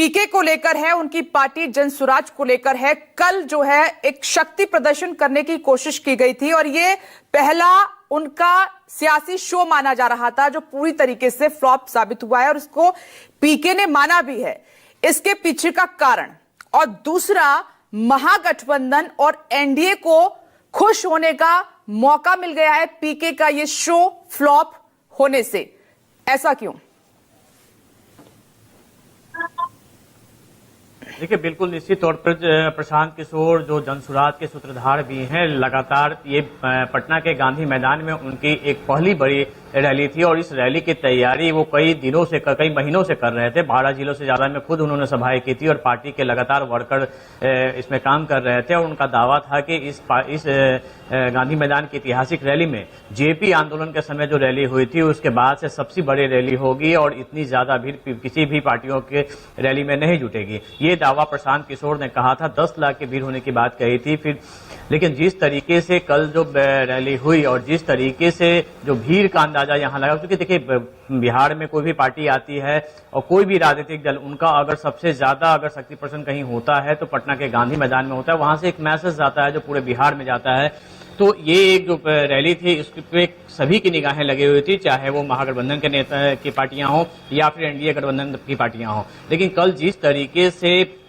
पीके को लेकर है, उनकी पार्टी जनसुराज को लेकर है। कल जो है एक शक्ति प्रदर्शन करने की कोशिश की गई थी और ये पहला उनका सियासी शो माना जा रहा था जो पूरी तरीके से फ्लॉप साबित हुआ है और इसको पीके ने माना भी है। इसके पीछे का कारण और दूसरा, महागठबंधन और एनडीए को खुश होने का मौका मिल गया है पीके का ये शो फ्लॉप होने से। ऐसा क्यों? देखिए, बिल्कुल निश्चित तौर पर प्रशांत किशोर जो जनसुराज के सूत्रधार भी हैं, लगातार ये पटना के गांधी मैदान में उनकी एक पहली बड़ी रैली थी और इस रैली की तैयारी वो कई महीनों से कर रहे थे। 12 जिलों से ज्यादा में खुद उन्होंने सभाएं की थी और पार्टी के लगातार वर्कर इसमें काम कर रहे थे और उनका दावा था कि इस गांधी मैदान की ऐतिहासिक रैली में जेपी आंदोलन के समय जो रैली हुई थी उसके बाद से सबसे बड़ी रैली होगी और इतनी ज्यादा भीड़ किसी भी पार्टियों के रैली में नहीं जुटेगी। ये दावा प्रशांत किशोर ने कहा था। 10 लाख की भीड़ होने की बात कही थी लेकिन जिस तरीके से कल जो रैली हुई और जिस तरीके से जो भीड़ का अंदाजा यहाँ लगा, क्योंकि देखिए बिहार में कोई भी पार्टी आती है और कोई भी राजनीतिक दल, उनका अगर सबसे ज्यादा अगर शक्ति प्रदर्शन कहीं होता है तो पटना के गांधी मैदान में होता है। वहां से एक मैसेज जाता है जो पूरे बिहार में जाता है। तो ये एक जो रैली थी इस पे सभी की निगाहें लगी हुई थी, चाहे वो महागठबंधन के नेता की पार्टियां हों या फिर एनडीए गठबंधन की पार्टियां हों। लेकिन कल जिस तरीके से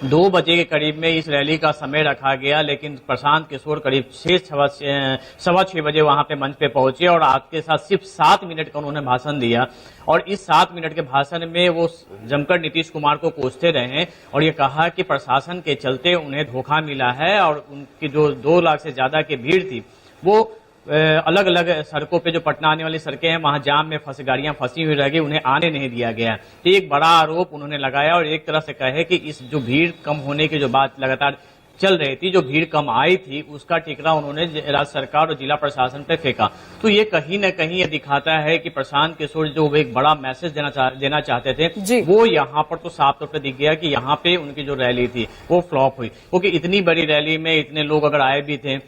2 बजे के करीब में इस रैली का समय रखा गया, लेकिन प्रशांत किशोर करीब 6:15 बजे वहां पे मंच पे पहुंचे और आपके साथ सिर्फ 7 मिनट का उन्होंने भाषण दिया और इस 7 मिनट के भाषण में वो जमकर नीतीश कुमार को कोसते रहे और ये कहा कि प्रशासन के चलते उन्हें धोखा मिला है और उनकी जो 2 लाख से ज्यादा की भीड़ थी वो अलग अलग सड़कों पे जो पटना आने वाली सड़कें हैं वहां जाम में गाड़ियां फंसी हुई रह गई, उन्हें आने नहीं दिया गया। तो एक बड़ा आरोप उन्होंने लगाया और एक तरह से कहे कि इस जो भीड़ कम होने की जो बात लगातार चल रही थी, जो भीड़ कम आई थी उसका टिकरा उन्होंने राज्य सरकार और जिला प्रशासन पे फेंका। तो ये कहीं न कहीं ये दिखाता है कि प्रशांत किशोर जो एक बड़ा मैसेज देना चाहते थे वो यहाँ पर तो साफ तौर पर दिख गया कि यहाँ पे उनकी जो रैली थी वो फ्लॉप हुई, क्योंकि इतनी बड़ी रैली में इतने लोग अगर आए भी थे,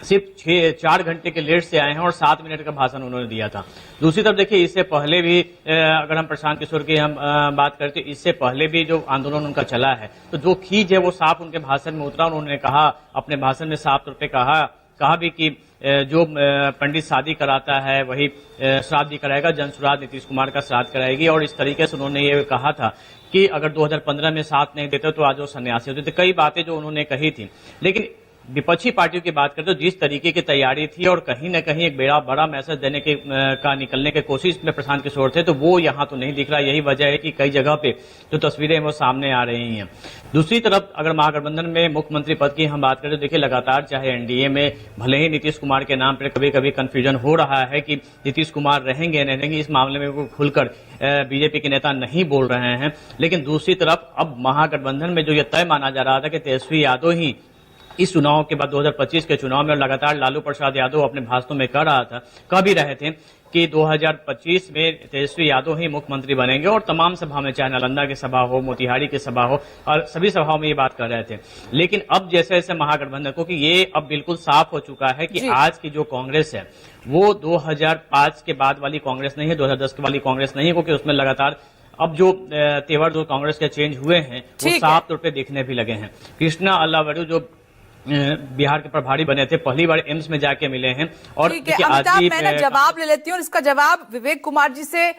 सिर्फ 4 घंटे के लेट से आए हैं और 7 मिनट का भाषण उन्होंने दिया था। दूसरी तरफ देखिए, इससे पहले भी अगर हम प्रशांत किशोर की हम बात करते, इससे पहले भी जो आंदोलन उनका चला है तो जो खींच है वो साफ उनके भाषण में उतरा। उन्होंने कहा, अपने भाषण में साफ तौर पे कहा भी कि जो पंडित शादी कराता है वही श्राद्ध भी कराएगा, जनसुराज नीतीश कुमार का श्राद्ध कराएगी। और इस तरीके से उन्होंने ये कहा था कि अगर 2015 में साथ नहीं देते तो आज वो सन्यासी होते थे। कई बातें जो उन्होंने कही थी, लेकिन विपक्षी पार्टियों की बात करते तो जिस तरीके की तैयारी थी और कहीं न कहीं एक बड़ा मैसेज देने के का निकलने की कोशिश में प्रशांत किशोर थे, तो वो यहाँ तो नहीं दिख रहा। यही वजह है कि कई जगह पे जो तस्वीरें वो सामने आ रही हैं। दूसरी तरफ अगर महागठबंधन में मुख्यमंत्री पद की हम बात करें तो देखिए, लगातार चाहे एनडीए में भले ही नीतीश कुमार के नाम पर कभी कभी कंफ्यूजन हो रहा है कि नीतीश कुमार रहेंगे नहीं रहेंगे, इस मामले में वो खुलकर बीजेपी के नेता नहीं बोल रहे हैं। लेकिन दूसरी तरफ अब महागठबंधन में जो ये तय माना जा रहा था कि तेजस्वी यादव ही इस चुनाव के बाद 2025 के चुनाव में लगातार लालू प्रसाद यादव अपने भाषणों में कह भी रहे थे कि 2025 में तेजस्वी यादव ही मुख्यमंत्री बनेंगे और तमाम सभा में, चाहे नालंदा की सभा हो, मोतिहारी की सभा हो, और सभी सभाओं में ये बात कर रहे थे। लेकिन अब जैसे जैसे महागठबंधन को कि ये अब बिल्कुल साफ हो चुका है कि आज की जो कांग्रेस है वो 2005 के बाद वाली कांग्रेस नहीं है, 2010 के वाली कांग्रेस नहीं है, क्योंकि उसमें लगातार अब जो तेवर जो कांग्रेस के चेंज हुए हैं वो साफ तौर पर दिखने भी लगे हैं। कृष्णा अल्लावरू जो बिहार के प्रभारी बने थे, पहली बार एम्स में जाके मिले हैं। और अमिताभ, मैं ना जवाब ले लेती हूँ, इसका जवाब विवेक कुमार जी से